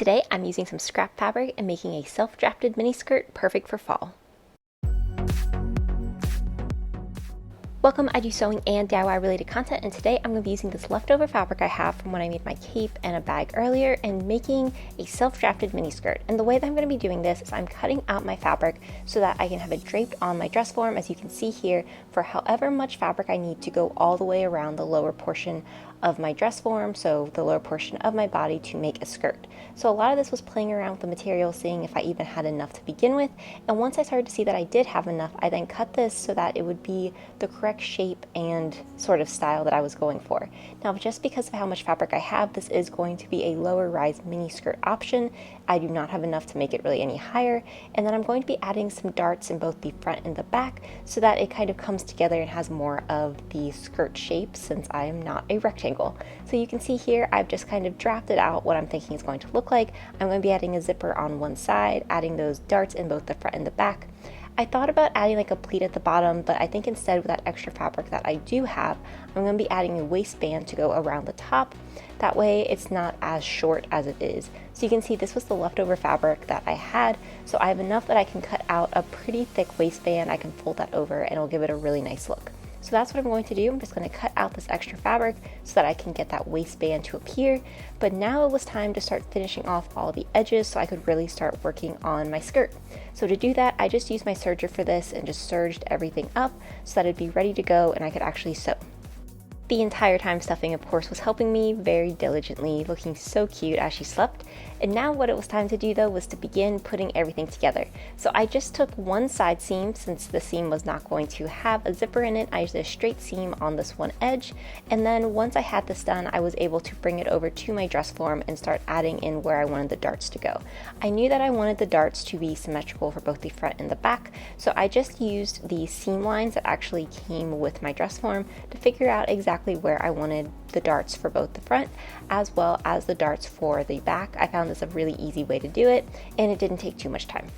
Today I'm using some scrap fabric and making a self-drafted mini skirt perfect for fall. Welcome, I do sewing and DIY related content, and today I'm going to be using this leftover fabric I have from when I made my cape and a bag earlier and making a self-drafted mini skirt. And the way that I'm going to be doing this is I'm cutting out my fabric so that I can have it draped on my dress form, as you can see here, for however much fabric I need to go all the way around the lower portion of my dress form, so the lower portion of my body, to make a skirt. So a lot of this was playing around with the material, seeing if I even had enough to begin with, and once I started to see that I did have enough, I then cut this so that it would be the correct shape and sort of style that I was going for. Now, just because of how much fabric I have, this is going to be a lower rise mini skirt option. I do not have enough to make it really any higher, and then I'm going to be adding some darts in both the front and the back so that it kind of comes together and has more of the skirt shape, since I am not a rectangle. So you can see here I've just kind of drafted out what I'm thinking it's going to look like. I'm going to be adding a zipper on one side, adding those darts in both the front and the back. I thought about adding like a pleat at the bottom, but I think instead, with that extra fabric that I do have, I'm going to be adding a waistband to go around the top. That way it's not as short as it is. So you can see this was the leftover fabric that I had, so I have enough that I can cut out a pretty thick waistband. I can fold that over and it'll give it a really nice look. So that's what I'm going to do. I'm just going to cut out this extra fabric so that I can get that waistband to appear. But now it was time to start finishing off all the edges so I could really start working on my skirt. So to do that, I just used my serger for this and just serged everything up so that it'd be ready to go and I could actually sew. The entire time, stuffing, of course, was helping me very diligently, looking so cute as she slept. And now what it was time to do, though, was to begin putting everything together. So I just took one side seam, since the seam was not going to have a zipper in it. I used a straight seam on this one edge, and then once I had this done, I was able to bring it over to my dress form and start adding in where I wanted the darts to go. I knew that I wanted the darts to be symmetrical for both the front and the back, so I just used the seam lines that actually came with my dress form to figure out exactly where I wanted the darts for both the front as well as the darts for the back. I found this a really easy way to do it, and it didn't take too much time.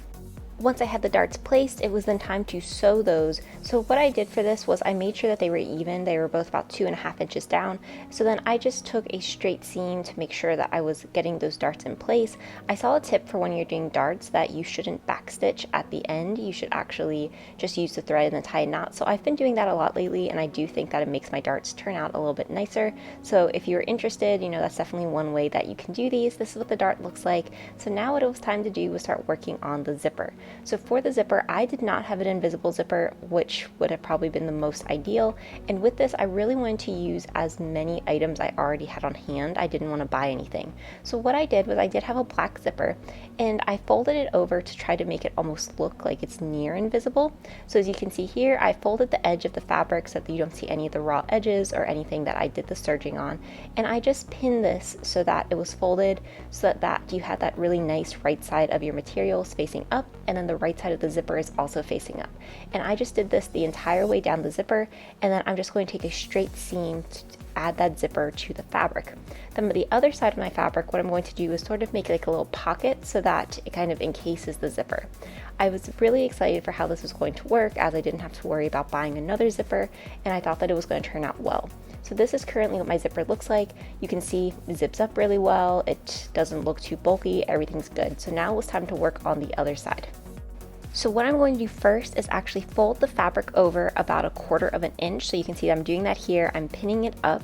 Once I had the darts placed, it was then time to sew those. So what I did for this was I made sure that they were even. They were both about 2.5 inches down. So then I just took a straight seam to make sure that I was getting those darts in place. I saw a tip for when you're doing darts that you shouldn't backstitch at the end. You should actually just use the thread and then tie a knot. So I've been doing that a lot lately, and I do think that it makes my darts turn out a little bit nicer. So if you're interested, that's definitely one way that you can do these. This is what the dart looks like. So now what it was time to do was start working on the zipper. So for the zipper, I did not have an invisible zipper, which would have probably been the most ideal. And with this, I really wanted to use as many items I already had on hand. I didn't want to buy anything. So what I did was I did have a black zipper, and I folded it over to try to make it almost look like it's near invisible. So as you can see here, I folded the edge of the fabric so that you don't see any of the raw edges or anything that I did the serging on. And I just pinned this so that it was folded so that you had that really nice right side of your materials facing up, and then the right side of the zipper is also facing up. And I just did this the entire way down the zipper, and then I'm just going to take a straight seam to add that zipper to the fabric. Then with the other side of my fabric, what I'm going to do is sort of make like a little pocket so that it kind of encases the zipper. I was really excited for how this was going to work, as I didn't have to worry about buying another zipper, and I thought that it was going to turn out well. So this is currently what my zipper looks like. You can see it zips up really well. It doesn't look too bulky. Everything's good. So now it's time to work on the other side. So what I'm going to do first is actually fold the fabric over about 1/4 inch. So you can see that I'm doing that here. I'm pinning it up,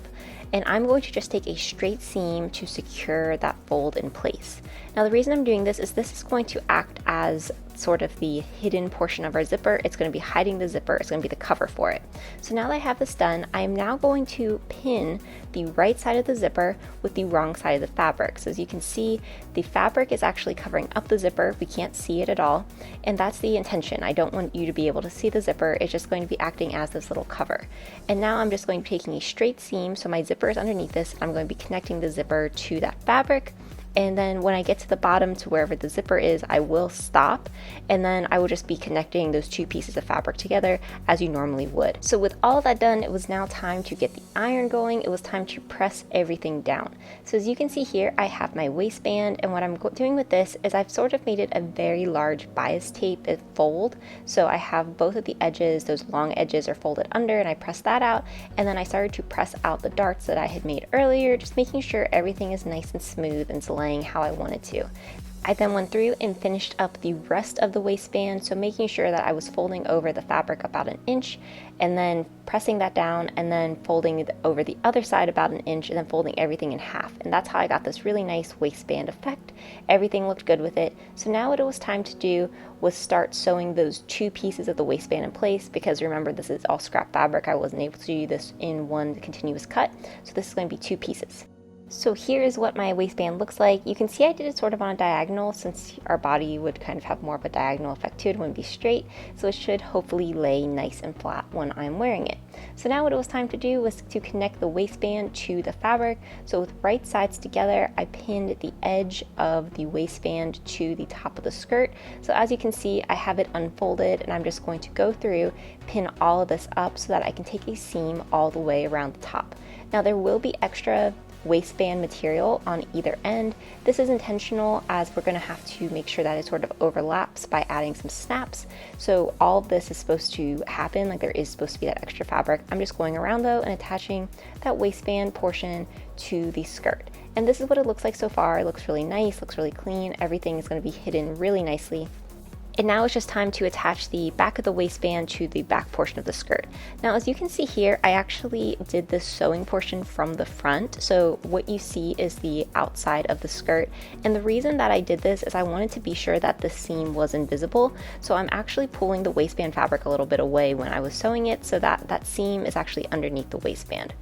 and I'm going to just take a straight seam to secure that fold in place. Now the reason I'm doing this is going to act as sort of the hidden portion of our zipper. It's going to be hiding the zipper. It's going to be the cover for it. So now that I have this done, I am now going to pin the right side of the zipper with the wrong side of the fabric. So as you can see, the fabric is actually covering up the zipper. We can't see it at all, and that's the intention. I don't want you to be able to see the zipper. It's just going to be acting as this little cover. And now I'm just going to be taking a straight seam, so my zipper is underneath this. I'm going to be connecting the zipper to that fabric, and then when I get to the bottom to wherever the zipper is, I will stop, and then I will just be connecting those two pieces of fabric together as you normally would. So with all of that done, it was now time to get the iron going. It was time to press everything down. So as you can see here, I have my waistband, and what I'm doing with this is I've sort of made it a very large bias tape fold. So I have both of the edges, those long edges are folded under, and I press that out, and then I started to press out the darts that I had made earlier, just making sure everything is nice and smooth and selected laying how I wanted to. I then went through and finished up the rest of the waistband, so making sure that I was folding over the fabric about an inch and then pressing that down and then folding it over the other side about an inch and then folding everything in half. And that's how I got this really nice waistband effect. Everything looked good with it. So now what it was time to do was start sewing those two pieces of the waistband in place, because remember, this is all scrap fabric. I wasn't able to do this in one continuous cut, so this is going to be two pieces. So here is what my waistband looks like. You can see I did it sort of on a diagonal, since our body would kind of have more of a diagonal effect to it. It wouldn't be straight, so it should hopefully lay nice and flat when I'm wearing it. So now what it was time to do was to connect the waistband to the fabric. So with right sides together, I pinned the edge of the waistband to the top of the skirt. So as you can see, I have it unfolded, and I'm just going to go through, pin all of this up so that I can take a seam all the way around the top. Now there will be extra waistband material on either end. This is intentional, as we're going to have to make sure that it sort of overlaps by adding some snaps. So all of this is supposed to happen, like there is supposed to be that extra fabric. I'm just going around though and attaching that waistband portion to the skirt. And this is what it looks like so far. It looks really nice, looks really clean. Everything is going to be hidden really nicely. And now it's just time to attach the back of the waistband to the back portion of the skirt. Now, as you can see here, I actually did this sewing portion from the front. So what you see is the outside of the skirt. And the reason that I did this is I wanted to be sure that the seam was invisible. So I'm actually pulling the waistband fabric a little bit away when I was sewing it, so that that seam is actually underneath the waistband.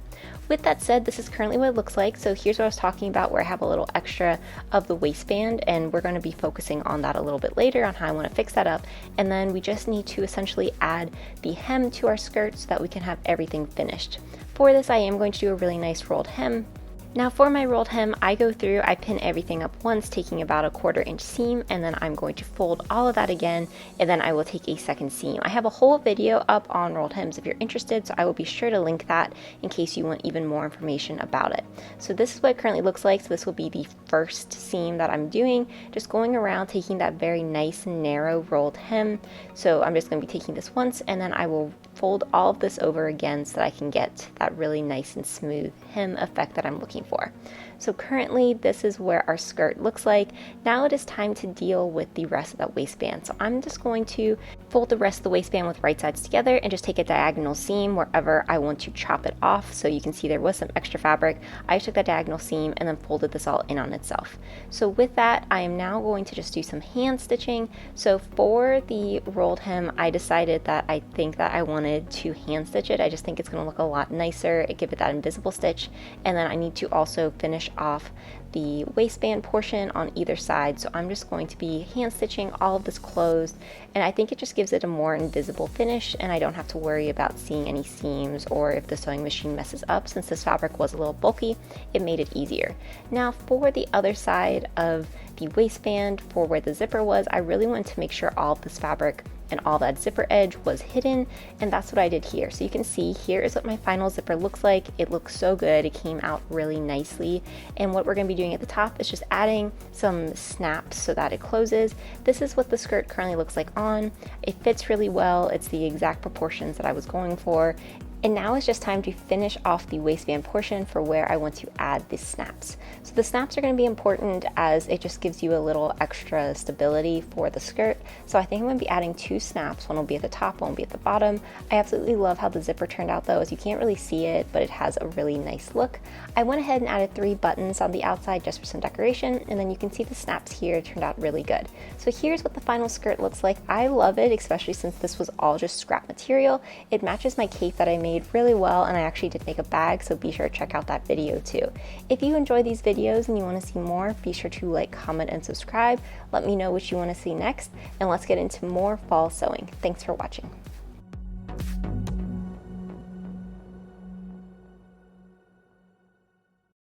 With that said, this is currently what it looks like. So here's what I was talking about, where I have a little extra of the waistband, and we're going to be focusing on that a little bit later, on how I want to fix that up. And then we just need to essentially add the hem to our skirt so that we can have everything finished. For this, I am going to do a really nice rolled hem. Now for my rolled hem, I go through, I pin everything up once, taking about a 1/4 inch seam, and then I'm going to fold all of that again, and then I will take a second seam. I have a whole video up on rolled hems if you're interested, so I will be sure to link that in case you want even more information about it. So this is what it currently looks like. So this will be the first seam that I'm doing, just going around taking that very nice narrow rolled hem. So I'm just going to be taking this once, and then I will fold all of this over again so that I can get that really nice and smooth hem effect that I'm looking for. So currently this is where our skirt looks like. Now it is time to deal with the rest of that waistband. So I'm just going to fold the rest of the waistband with right sides together and just take a diagonal seam wherever I want to chop it off. So you can see there was some extra fabric. I took that diagonal seam and then folded this all in on itself. So with that, I am now going to just do some hand stitching. So for the rolled hem, I decided that I think that I wanted to hand stitch it. I just think it's going to look a lot nicer, give it that invisible stitch, and then I need to also finish off the waistband portion on either side. So I'm just going to be hand stitching all of this closed, and I think it just gives it a more invisible finish, and I don't have to worry about seeing any seams or if the sewing machine messes up. Since this fabric was a little bulky, it made it easier. Now for the other side of the waistband, for where the zipper was, I really wanted to make sure all of this fabric and all that zipper edge was hidden, and that's what I did here. So you can see here is what my final zipper looks like. It looks so good. It came out really nicely, and what we're going to be doing at the top is just adding some snaps so that it closes. This is what the skirt currently looks like on. It fits really well. It's the exact proportions that I was going for. And now it's just time to finish off the waistband portion for where I want to add the snaps. So the snaps are going to be important, as it just gives you a little extra stability for the skirt. So I think I'm going to be adding 2 snaps. One will be at the top, one will be at the bottom. I absolutely love how the zipper turned out though, as you can't really see it, but it has a really nice look. I went ahead and added 3 buttons on the outside just for some decoration, and then you can see the snaps here turned out really good. So here's what the final skirt looks like. I love it, especially since this was all just scrap material. It matches my cape that I made really well, and I actually did make a bag, so be sure to check out that video too. If you enjoy these videos and you want to see more, be sure to like, comment, and subscribe. Let me know what you want to see next, and let's get into more fall sewing. Thanks for watching.